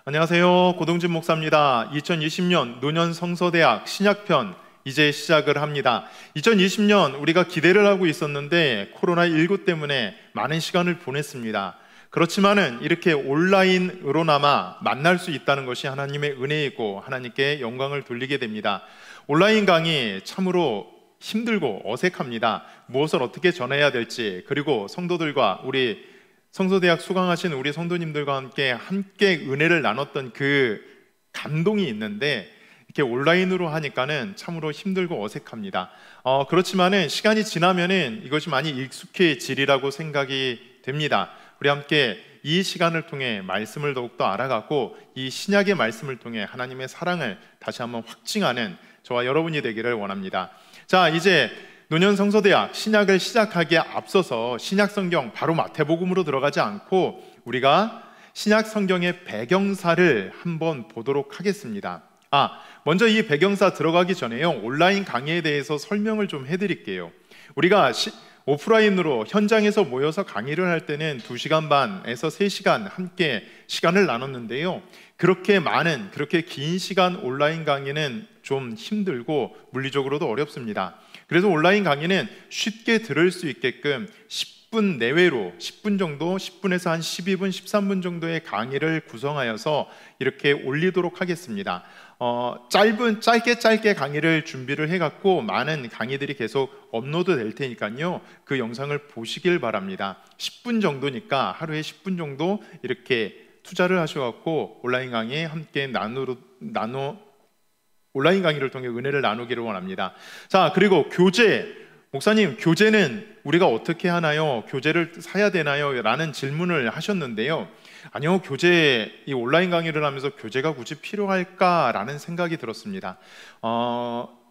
안녕하세요. 고동진 목사입니다. 2020년 노년 성서대학 신약편 이제 시작을 합니다. 2020년 우리가 기대를 하고 있었는데 코로나19 때문에 많은 시간을 보냈습니다. 그렇지만은 이렇게 온라인으로나마 만날 수 있다는 것이 하나님의 은혜이고 하나님께 영광을 돌리게 됩니다. 온라인 강의 참으로 힘들고 어색합니다. 무엇을 어떻게 전해야 될지, 그리고 성도들과 우리 성서대학 수강하신 우리 성도님들과 함께 은혜를 나눴던 그 감동이 있는데 이렇게 온라인으로 하니까는 참으로 힘들고 어색합니다. 그렇지만은 시간이 지나면은 이것이 많이 익숙해지리라고 생각이 됩니다. 우리 함께 이 시간을 통해 말씀을 더욱더 알아가고 이 신약의 말씀을 통해 하나님의 사랑을 다시 한번 확증하는 저와 여러분이 되기를 원합니다. 자, 이제 노년 성서대학 신약을 시작하기에 앞서서 신약 성경 바로 마태복음으로 들어가지 않고 우리가 신약 성경의 배경사를 한번 보도록 하겠습니다. 먼저 이 배경사 들어가기 전에요, 온라인 강의에 대해서 설명을 좀 해드릴게요. 우리가 오프라인으로 현장에서 모여서 강의를 할 때는 2시간 반에서 3시간 함께 시간을 나눴는데요, 그렇게 긴 시간 온라인 강의는 좀 힘들고 물리적으로도 어렵습니다. 그래서 온라인 강의는 쉽게 들을 수 있게끔 10분 내외로 10분 정도, 10분에서 한 12분, 13분 정도의 강의를 구성하여서 이렇게 올리도록 하겠습니다. 짧게 강의를 준비를 해갖고 많은 강의들이 계속 업로드 될 테니까요, 그 영상을 보시길 바랍니다. 10분 정도니까 하루에 10분 정도 이렇게 투자를 하셔갖고 온라인 강의에 함께 온라인 강의를 통해 은혜를 나누기를 원합니다. 자, 그리고 목사님, 교재는 우리가 어떻게 하나요? 교재를 사야 되나요? 라는 질문을 하셨는데요. 아니요, 이 온라인 강의를 하면서 교재가 굳이 필요할까라는 생각이 들었습니다.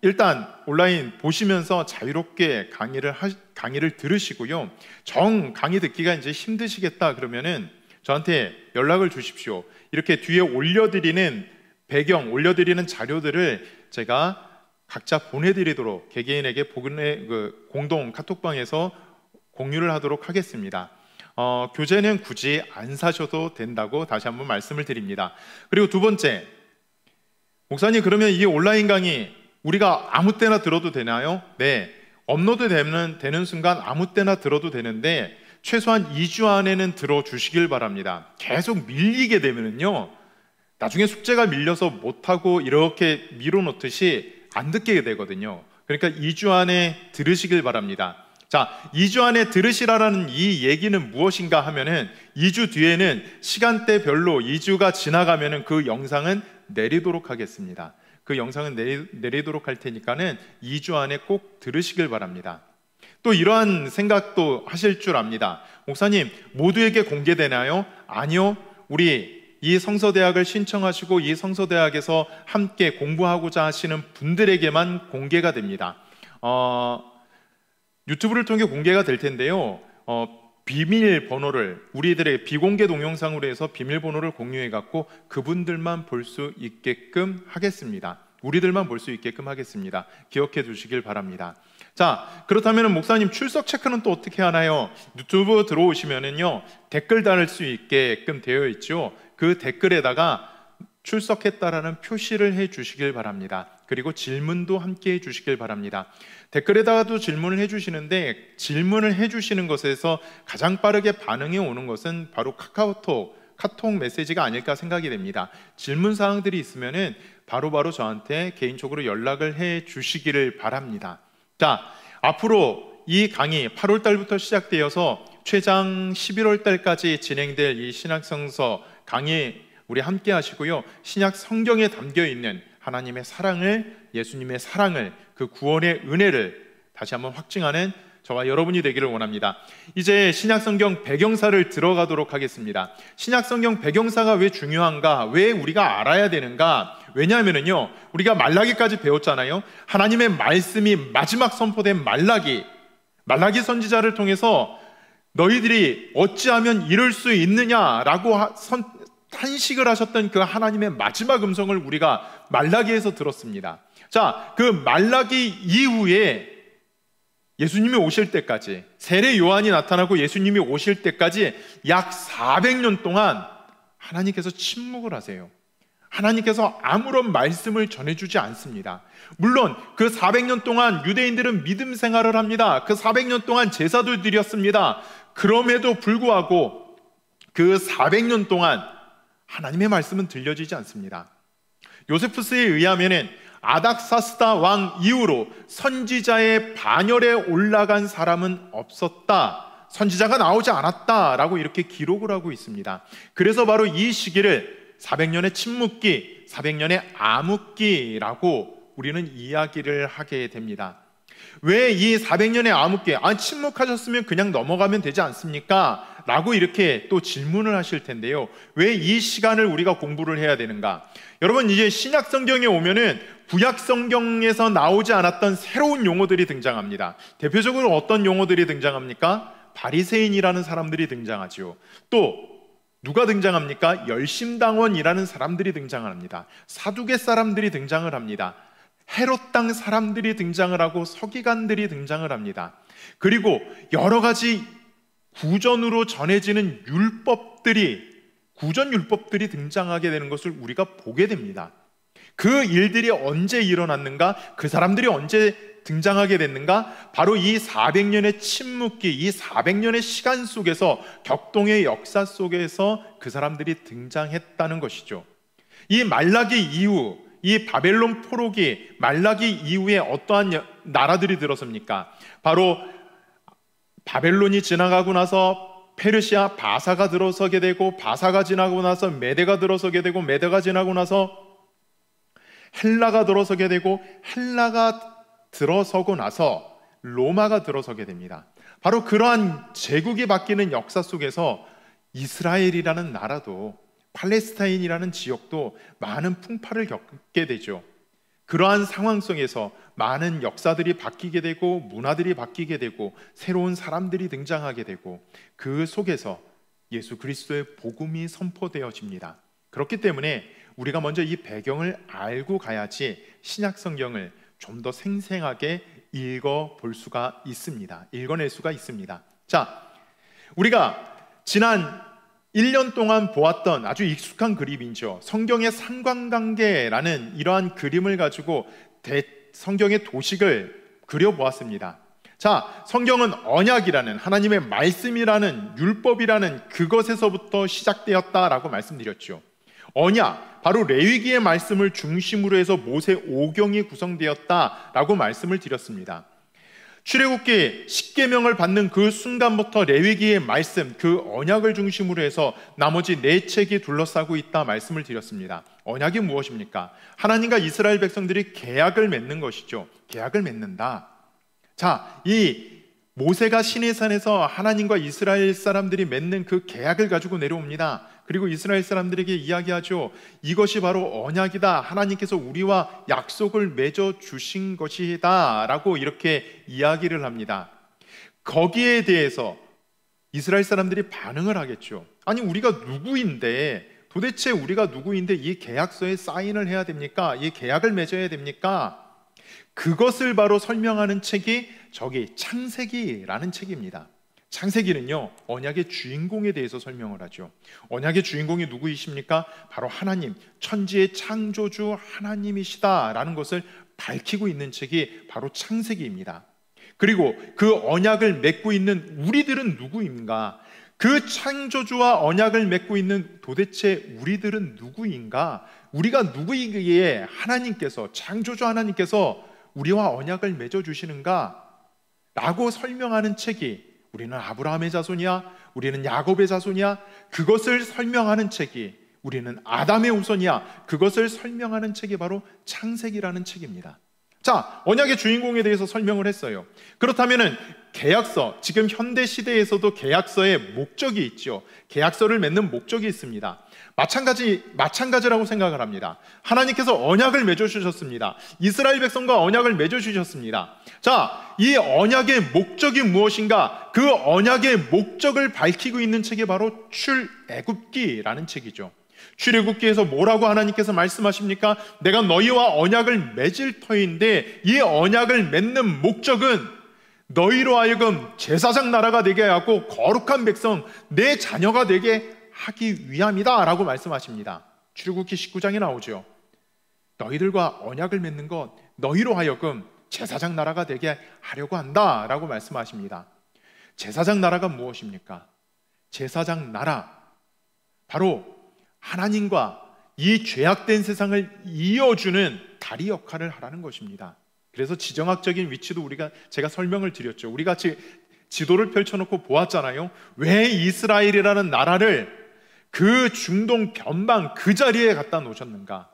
일단 온라인 보시면서 자유롭게 강의를 들으시고요. 강의 듣기가 이제 힘드시겠다 그러면은 저한테 연락을 주십시오. 이렇게 뒤에 올려드리는 자료들을 제가 각자 보내드리도록 개개인에게 공동 카톡방에서 공유를 하도록 하겠습니다. 교재는 굳이 안 사셔도 된다고 다시 한번 말씀을 드립니다. 그리고 두 번째, 목사님, 그러면 이 온라인 강의 우리가 아무 때나 들어도 되나요? 네, 업로드 되는 순간 아무 때나 들어도 되는데 최소한 2주 안에는 들어주시길 바랍니다. 계속 밀리게 되면은요, 나중에 숙제가 밀려서 못하고 이렇게 밀어놓듯이 안 듣게 되거든요. 그러니까 2주 안에 들으시길 바랍니다. 자, 2주 안에 들으시라는 이 얘기는 무엇인가 하면은 2주 뒤에는 시간대별로 2주가 지나가면은 그 영상은 내리도록 하겠습니다. 그 영상은 내리도록 할 테니까는 2주 안에 꼭 들으시길 바랍니다. 또 이러한 생각도 하실 줄 압니다. 목사님, 모두에게 공개되나요? 아니요. 우리 이 성서대학을 신청하시고 이 성서대학에서 함께 공부하고자 하시는 분들에게만 공개가 됩니다. 유튜브를 통해 공개가 될 텐데요, 비밀번호를 우리들의 비공개 동영상으로 해서 비밀번호를 공유해갖고 그분들만 볼 수 있게끔 하겠습니다. 우리들만 볼 수 있게끔 하겠습니다. 기억해 두시길 바랍니다. 자, 그렇다면 목사님, 출석 체크는 또 어떻게 하나요? 유튜브 들어오시면은요, 댓글 달을 수 있게끔 되어 있죠. 그 댓글에다가 출석했다라는 표시를 해 주시길 바랍니다. 그리고 질문도 함께 해 주시길 바랍니다. 댓글에다가도 질문을 해 주시는데, 질문을 해 주시는 것에서 가장 빠르게 반응이 오는 것은 바로 카톡 메시지가 아닐까 생각이 됩니다. 질문 사항들이 있으면은 바로바로 저한테 개인적으로 연락을 해 주시기를 바랍니다. 자, 앞으로 이 강의 8월 달부터 시작되어서 최장 11월 달까지 진행될 이 신약성서 강의 우리 함께 하시고요, 신약 성경에 담겨 있는 하나님의 사랑을, 예수님의 사랑을, 그 구원의 은혜를 다시 한번 확증하는 저와 여러분이 되기를 원합니다. 이제 신약 성경 배경사를 들어가도록 하겠습니다. 신약 성경 배경사가 왜 중요한가? 왜 우리가 알아야 되는가? 왜냐하면요, 우리가 말라기까지 배웠잖아요. 하나님의 말씀이 마지막 선포된 말라기 선지자를 통해서 너희들이 어찌하면 이룰 수 있느냐라고 탄식을 하셨던 그 하나님의 마지막 음성을 우리가 말라기에서 들었습니다. 자, 그 말라기 이후에 예수님이 오실 때까지, 세례 요한이 나타나고 예수님이 오실 때까지 약 400년 동안 하나님께서 침묵을 하세요. 하나님께서 아무런 말씀을 전해주지 않습니다. 물론 그 400년 동안 유대인들은 믿음 생활을 합니다. 그 400년 동안 제사도 드렸습니다. 그럼에도 불구하고 그 400년 동안 하나님의 말씀은 들려지지 않습니다. 요세푸스에 의하면은 아닥사스다 왕 이후로 선지자의 반열에 올라간 사람은 없었다, 선지자가 나오지 않았다라고 이렇게 기록을 하고 있습니다. 그래서 바로 이 시기를 400년의 침묵기, 400년의 암흑기라고 우리는 이야기를 하게 됩니다. 왜 이 400년의 암흑기, 침묵하셨으면 그냥 넘어가면 되지 않습니까? 라고 이렇게 또 질문을 하실 텐데요. 왜 이 시간을 우리가 공부를 해야 되는가? 여러분, 이제 신약 성경에 오면은 구약 성경에서 나오지 않았던 새로운 용어들이 등장합니다. 대표적으로 어떤 용어들이 등장합니까? 바리새인이라는 사람들이 등장하죠. 또 누가 등장합니까? 열심당원이라는 사람들이 등장합니다. 사두개 사람들이 등장을 합니다. 헤롯 땅 사람들이 등장을 하고 서기관들이 등장을 합니다. 그리고 여러 가지 구전으로 전해지는 구전 율법들이 등장하게 되는 것을 우리가 보게 됩니다. 그 일들이 언제 일어났는가? 그 사람들이 언제 등장하게 됐는가? 바로 이 400년의 침묵기, 이 400년의 시간 속에서, 격동의 역사 속에서 그 사람들이 등장했다는 것이죠. 이 말라기 이후, 이 바벨론 포로기, 말라기 이후에 어떠한 나라들이 들어섭니까? 바로 바벨론이 지나가고 나서 페르시아 바사가 들어서게 되고, 바사가 지나고 나서 메대가 들어서게 되고, 메대가 지나고 나서 헬라가 들어서게 되고, 헬라가 들어서고 나서 로마가 들어서게 됩니다. 바로 그러한 제국이 바뀌는 역사 속에서 이스라엘이라는 나라도, 팔레스타인이라는 지역도 많은 풍파를 겪게 되죠. 그러한 상황 속에서 많은 역사들이 바뀌게 되고, 문화들이 바뀌게 되고, 새로운 사람들이 등장하게 되고, 그 속에서 예수 그리스도의 복음이 선포되어집니다. 그렇기 때문에 우리가 먼저 이 배경을 알고 가야지 신약 성경을 좀 더 생생하게 읽어낼 수가 있습니다. 자, 우리가 지난 1년 동안 보았던 아주 익숙한 그림이죠. 성경의 상관관계라는 이러한 그림을 가지고 성경의 도식을 그려보았습니다. 자, 성경은 언약이라는, 하나님의 말씀이라는, 율법이라는 그것에서부터 시작되었다라고 말씀드렸죠. 언약, 바로 레위기의 말씀을 중심으로 해서 모세 오경이 구성되었다라고 말씀을 드렸습니다. 출애굽기 10계명을 받는 그 순간부터 레위기의 말씀, 그 언약을 중심으로 해서 나머지 4책이 둘러싸고 있다 말씀을 드렸습니다. 언약이 무엇입니까? 하나님과 이스라엘 백성들이 계약을 맺는 것이죠. 계약을 맺는다. 자, 이 모세가 시내산에서 하나님과 이스라엘 사람들이 맺는 그 계약을 가지고 내려옵니다. 그리고 이스라엘 사람들에게 이야기하죠. 이것이 바로 언약이다. 하나님께서 우리와 약속을 맺어 주신 것이다 라고 이렇게 이야기를 합니다. 거기에 대해서 이스라엘 사람들이 반응을 하겠죠. 아니, 우리가 누구인데, 도대체 우리가 누구인데 이 계약서에 사인을 해야 됩니까? 이 계약을 맺어야 됩니까? 그것을 바로 설명하는 책이 저기 창세기라는 책입니다. 창세기는요, 언약의 주인공에 대해서 설명을 하죠. 언약의 주인공이 누구이십니까? 바로 하나님, 천지의 창조주 하나님이시다라는 것을 밝히고 있는 책이 바로 창세기입니다. 그리고 그 언약을 맺고 있는 우리들은 누구인가? 그 창조주와 언약을 맺고 있는 도대체 우리들은 누구인가? 우리가 누구이기에 하나님께서, 창조주 하나님께서 우리와 언약을 맺어주시는가? 라고 설명하는 책이, 우리는 아브라함의 자손이야, 우리는 야곱의 자손이야, 그것을 설명하는 책이, 우리는 아담의 후손이야, 그것을 설명하는 책이 바로 창세기라는 책입니다. 자, 언약의 주인공에 대해서 설명을 했어요. 그렇다면은 계약서, 지금 현대 시대에서도 계약서에 목적이 있죠. 계약서를 맺는 목적이 있습니다. 마찬가지라고 생각을 합니다. 하나님께서 언약을 맺어주셨습니다. 이스라엘 백성과 언약을 맺어주셨습니다. 자, 이 언약의 목적이 무엇인가? 그 언약의 목적을 밝히고 있는 책이 바로 출애굽기라는 책이죠. 출애굽기에서 뭐라고 하나님께서 말씀하십니까? 내가 너희와 언약을 맺을 터인데, 이 언약을 맺는 목적은 너희로 하여금 제사장 나라가 되게 하고 거룩한 백성, 내 자녀가 되게 하기 위함이다 라고 말씀하십니다. 출애굽기 19장에 나오죠. 너희들과 언약을 맺는 것, 너희로 하여금 제사장 나라가 되게 하려고 한다 라고 말씀하십니다. 제사장 나라가 무엇입니까? 제사장 나라, 바로 하나님과 이 죄악된 세상을 이어주는 다리 역할을 하라는 것입니다. 그래서 지정학적인 위치도 제가 설명을 드렸죠. 우리가 지도를 펼쳐놓고 보았잖아요. 왜 이스라엘이라는 나라를 그 중동 변방 그 자리에 갖다 놓으셨는가?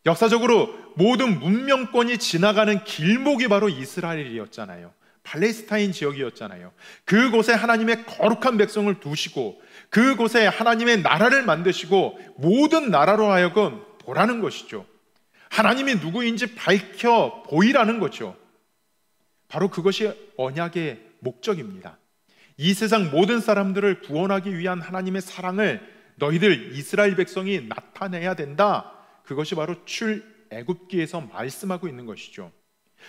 역사적으로 모든 문명권이 지나가는 길목이 바로 이스라엘이었잖아요. 팔레스타인 지역이었잖아요. 그곳에 하나님의 거룩한 백성을 두시고 그곳에 하나님의 나라를 만드시고 모든 나라로 하여금 보라는 것이죠. 하나님이 누구인지 밝혀 보이라는 거죠. 바로 그것이 언약의 목적입니다. 이 세상 모든 사람들을 구원하기 위한 하나님의 사랑을 너희들 이스라엘 백성이 나타내야 된다. 그것이 바로 출애굽기에서 말씀하고 있는 것이죠.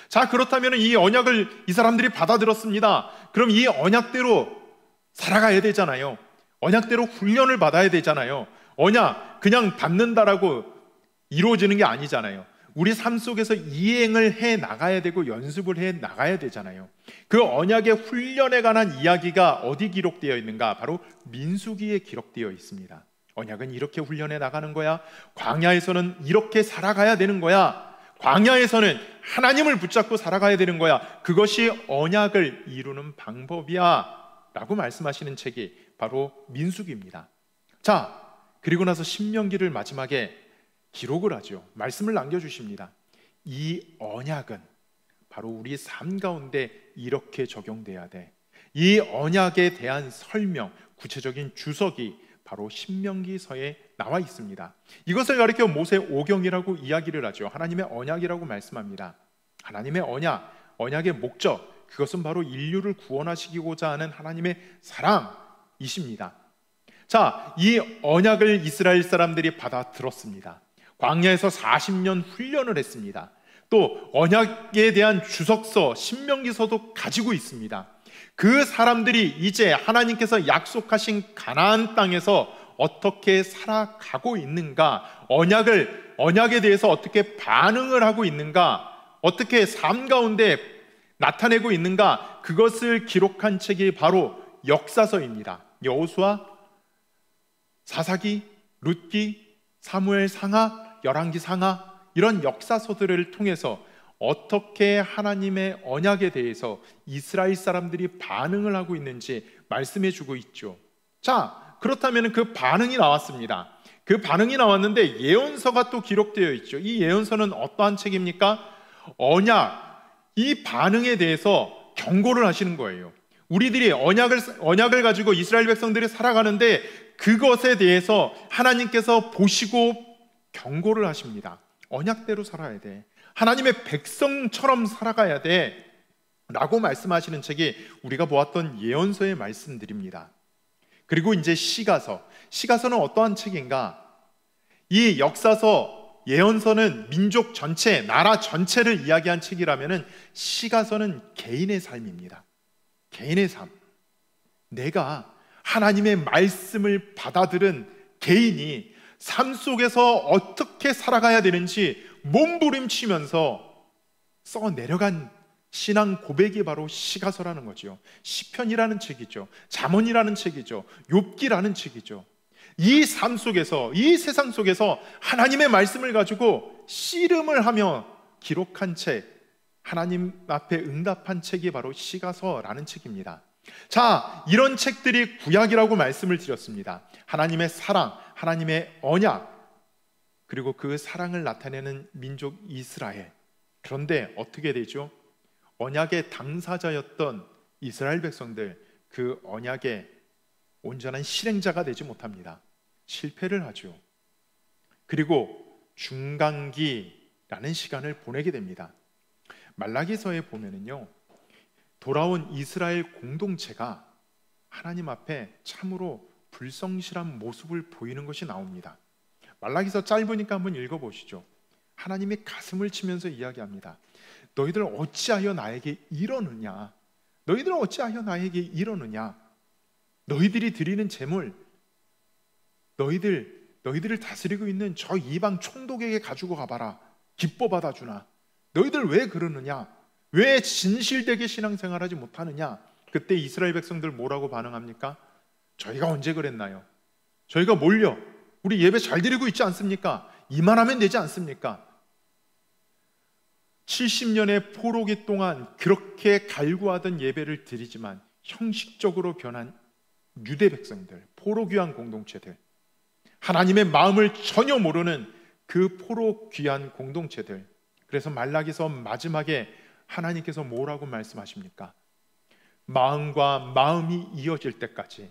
자, 그렇다면 이 언약을 이 사람들이 받아들였습니다. 그럼 이 언약대로 살아가야 되잖아요. 언약대로 훈련을 받아야 되잖아요. 언약 그냥 받는다라고 이루어지는 게 아니잖아요. 우리 삶 속에서 이행을 해 나가야 되고 연습을 해 나가야 되잖아요. 그 언약의 훈련에 관한 이야기가 어디 기록되어 있는가? 바로 민수기에 기록되어 있습니다. 언약은 이렇게 훈련해 나가는 거야. 광야에서는 이렇게 살아가야 되는 거야. 광야에서는 하나님을 붙잡고 살아가야 되는 거야. 그것이 언약을 이루는 방법이야 라고 말씀하시는 책이 바로 민수기입니다. 자, 그리고 나서 신명기를 마지막에 기록을 하죠. 말씀을 남겨주십니다. 이 언약은 바로 우리 삶 가운데 이렇게 적용돼야 돼. 이 언약에 대한 설명, 구체적인 주석이 바로 신명기서에 나와 있습니다. 이것을 가리켜 모세 오경이라고 이야기를 하죠. 하나님의 언약이라고 말씀합니다. 하나님의 언약의 목적, 그것은 바로 인류를 구원하시고자 하는 하나님의 사랑이십니다. 자, 이 언약을 이스라엘 사람들이 받아 들었습니다. 광야에서 40년 훈련을 했습니다. 또 언약에 대한 주석서 신명기서도 가지고 있습니다. 그 사람들이 이제 하나님께서 약속하신 가나안 땅에서 어떻게 살아가고 있는가, 언약에 대해서 어떻게 반응을 하고 있는가, 어떻게 삶 가운데 나타내고 있는가, 그것을 기록한 책이 바로 역사서입니다. 여호수아, 사사기, 룻기, 사무엘 상하, 열왕기 상하, 이런 역사서들을 통해서 어떻게 하나님의 언약에 대해서 이스라엘 사람들이 반응을 하고 있는지 말씀해 주고 있죠. 자, 그렇다면 그 반응이 나왔습니다. 그 반응이 나왔는데 예언서가 또 기록되어 있죠. 이 예언서는 어떠한 책입니까? 언약, 이 반응에 대해서 경고를 하시는 거예요. 우리들이 언약을 가지고 이스라엘 백성들이 살아가는데 그것에 대해서 하나님께서 보시고 경고를 하십니다. 언약대로 살아야 돼. 하나님의 백성처럼 살아가야 돼 라고 말씀하시는 책이 우리가 보았던 예언서의 말씀들입니다. 그리고 이제 시가서는 어떠한 책인가? 이 역사서, 예언서는 민족 전체, 나라 전체를 이야기한 책이라면 시가서는 개인의 삶입니다. 개인의 삶. 내가 하나님의 말씀을 받아들은 개인이 삶 속에서 어떻게 살아가야 되는지 몸부림치면서 써내려간 신앙 고백이 바로 시가서라는 거죠. 시편이라는 책이죠. 잠언이라는 책이죠. 욥기라는 책이죠. 이 삶 속에서, 이 세상 속에서 하나님의 말씀을 가지고 씨름을 하며 기록한 책, 하나님 앞에 응답한 책이 바로 시가서라는 책입니다. 자, 이런 책들이 구약이라고 말씀을 드렸습니다. 하나님의 사랑, 하나님의 언약, 그리고 그 사랑을 나타내는 민족 이스라엘. 그런데 어떻게 되죠? 언약의 당사자였던 이스라엘 백성들, 그 언약의 온전한 실행자가 되지 못합니다. 실패를 하죠. 그리고 중간기라는 시간을 보내게 됩니다. 말라기서에 보면은요, 돌아온 이스라엘 공동체가 하나님 앞에 참으로 불성실한 모습을 보이는 것이 나옵니다. 말라기서 짧으니까 한번 읽어보시죠. 하나님이 가슴을 치면서 이야기합니다. 너희들 어찌하여 나에게 이러느냐? 너희들 어찌하여 나에게 이러느냐? 너희들이 드리는 제물, 너희들을 다스리고 있는 저 이방 총독에게 가지고 가봐라. 기뻐 받아주나. 너희들 왜 그러느냐? 왜 진실되게 신앙생활하지 못하느냐? 그때 이스라엘 백성들 뭐라고 반응합니까? 저희가 언제 그랬나요? 저희가 몰려 우리 예배 잘 드리고 있지 않습니까? 이만하면 되지 않습니까? 70년의 포로기 동안 그렇게 갈구하던 예배를 드리지만 형식적으로 변한 유대 백성들, 포로 귀한 공동체들, 하나님의 마음을 전혀 모르는 그 포로 귀한 공동체들. 그래서 말라기서 마지막에 하나님께서 뭐라고 말씀하십니까? 마음과 마음이 이어질 때까지,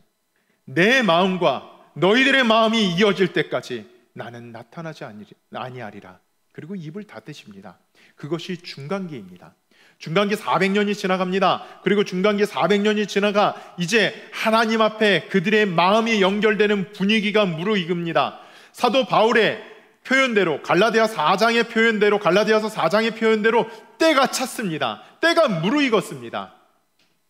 내 마음과 너희들의 마음이 이어질 때까지 나는 나타나지 아니하리라. 그리고 입을 닫으십니다. 그것이 중간기입니다. 중간기 400년이 지나갑니다. 그리고 중간기 400년이 지나가 이제 하나님 앞에 그들의 마음이 연결되는 분위기가 무르익습니다. 사도 바울의 표현대로, 갈라디아서 4장의 표현대로 때가 찼습니다. 때가 무르익었습니다.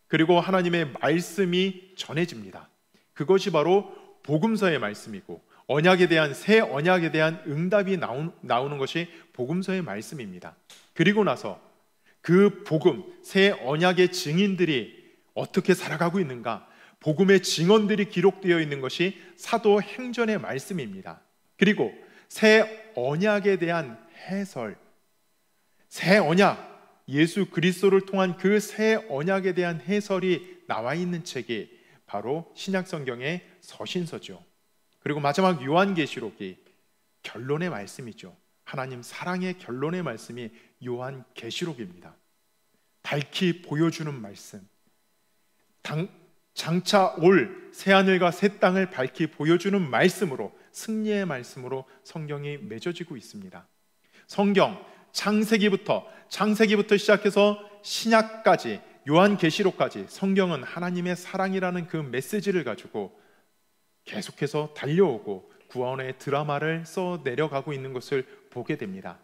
그리고 하나님의 말씀이 전해집니다. 그것이 바로 복음서의 말씀이고, 언약에 대한, 새 언약에 대한 응답이 나오는 것이 복음서의 말씀입니다. 그리고 나서 그 복음, 새 언약의 증인들이 어떻게 살아가고 있는가, 복음의 증언들이 기록되어 있는 것이 사도행전의 말씀입니다. 그리고 새 언약에 대한 해설, 새 언약, 예수 그리스도를 통한 그 새 언약에 대한 해설이 나와 있는 책이 바로 신약성경의 서신서죠. 그리고 마지막 요한계시록이 결론의 말씀이죠. 하나님 사랑의 결론의 말씀이 요한계시록입니다. 밝히 보여주는 말씀, 장차 올 새하늘과 새 땅을 밝히 보여주는 말씀으로, 승리의 말씀으로 성경이 맺어지고 있습니다. 성경 창세기부터 시작해서 신약까지, 요한계시록까지 성경은 하나님의 사랑이라는 그 메시지를 가지고 계속해서 달려오고 구원의 드라마를 써 내려가고 있는 것을 보게 됩니다.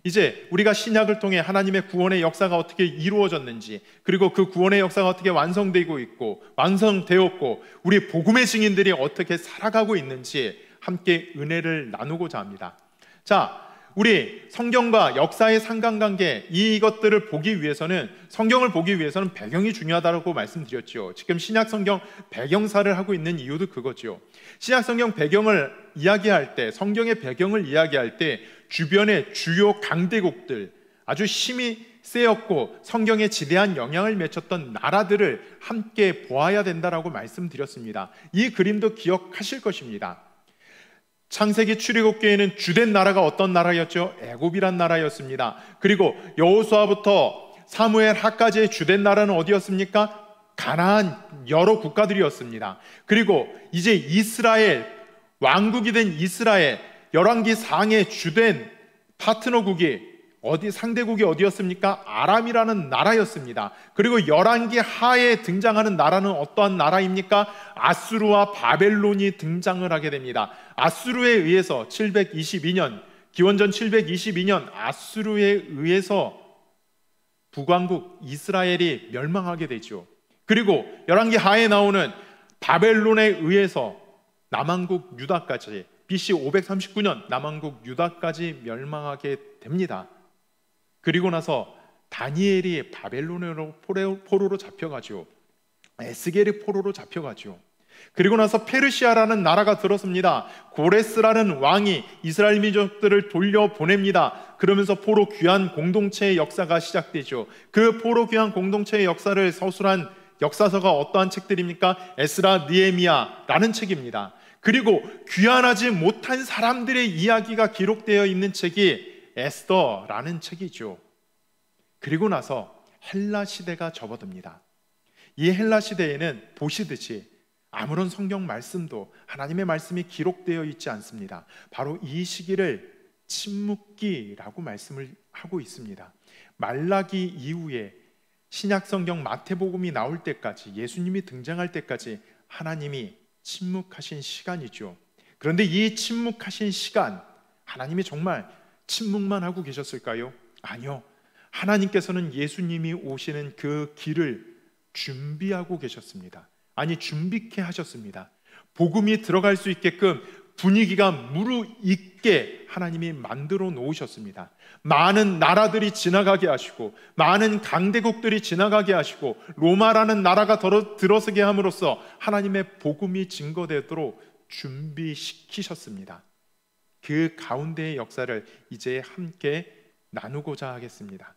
이제 우리가 신약을 통해 하나님의 구원의 역사가 어떻게 이루어졌는지, 그리고 그 구원의 역사가 어떻게 완성되고 있고 완성되었고 우리 복음의 증인들이 어떻게 살아가고 있는지 함께 은혜를 나누고자 합니다. 자, 우리 성경과 역사의 상관관계, 이것들을 보기 위해서는, 성경을 보기 위해서는 배경이 중요하다고 말씀드렸죠. 지금 신약 성경 배경사를 하고 있는 이유도 그거죠. 신약 성경 배경을 이야기할 때, 성경의 배경을 이야기할 때 주변의 주요 강대국들, 아주 힘이 세었고 성경에 지대한 영향을 미쳤던 나라들을 함께 보아야 된다라고 말씀드렸습니다. 이 그림도 기억하실 것입니다. 창세기 출애굽기에는 주된 나라가 어떤 나라였죠? 애굽이란 나라였습니다. 그리고 여호수아부터 사무엘 하까지의 주된 나라는 어디였습니까? 가나안 여러 국가들이었습니다. 그리고 이제 이스라엘, 왕국이 된 이스라엘, 열왕기 상의 주된 파트너국이 상대국이 어디였습니까? 아람이라는 나라였습니다. 그리고 열왕기 하에 등장하는 나라는 어떠한 나라입니까? 아수르와 바벨론이 등장을 하게 됩니다. 아수르에 의해서 722년, 기원전 722년 아수르에 의해서 북왕국 이스라엘이 멸망하게 되죠. 그리고 열왕기 하에 나오는 바벨론에 의해서 남왕국 유다까지, BC 539년 남왕국 유다까지 멸망하게 됩니다. 그리고 나서 다니엘이 바벨론으로 포로로 잡혀가죠. 에스겔이 포로로 잡혀가죠. 그리고 나서 페르시아라는 나라가 들어섭니다. 고레스라는 왕이 이스라엘 민족들을 돌려보냅니다. 그러면서 포로 귀환 공동체의 역사가 시작되죠. 그 포로 귀환 공동체의 역사를 서술한 역사서가 어떠한 책들입니까? 에스라, 느헤미야라는 책입니다. 그리고 귀환하지 못한 사람들의 이야기가 기록되어 있는 책이 에스더라는 책이죠. 그리고 나서 헬라 시대가 접어듭니다. 이 헬라 시대에는 보시듯이 아무런 성경 말씀도, 하나님의 말씀이 기록되어 있지 않습니다. 바로 이 시기를 침묵기라고 말씀을 하고 있습니다. 말라기 이후에 신약 성경 마태복음이 나올 때까지, 예수님이 등장할 때까지 하나님이 침묵하신 시간이죠. 그런데 이 침묵하신 시간, 하나님이 정말 침묵만 하고 계셨을까요? 아니요. 하나님께서는 예수님이 오시는 그 길을 준비하고 계셨습니다. 아니, 준비케 하셨습니다. 복음이 들어갈 수 있게끔 분위기가 무르익게 하나님이 만들어 놓으셨습니다. 많은 나라들이 지나가게 하시고 많은 강대국들이 지나가게 하시고 로마라는 나라가 들어서게 함으로써 하나님의 복음이 증거되도록 준비시키셨습니다. 그 가운데의 역사를 이제 함께 나누고자 하겠습니다.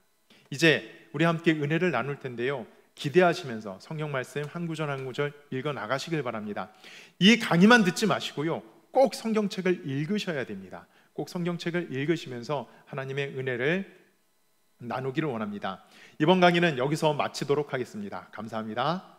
이제 우리 함께 은혜를 나눌 텐데요, 기대하시면서 성경 말씀 한 구절 한 구절 읽어 나가시길 바랍니다. 이 강의만 듣지 마시고요, 꼭 성경책을 읽으셔야 됩니다. 꼭 성경책을 읽으시면서 하나님의 은혜를 나누기를 원합니다. 이번 강의는 여기서 마치도록 하겠습니다. 감사합니다.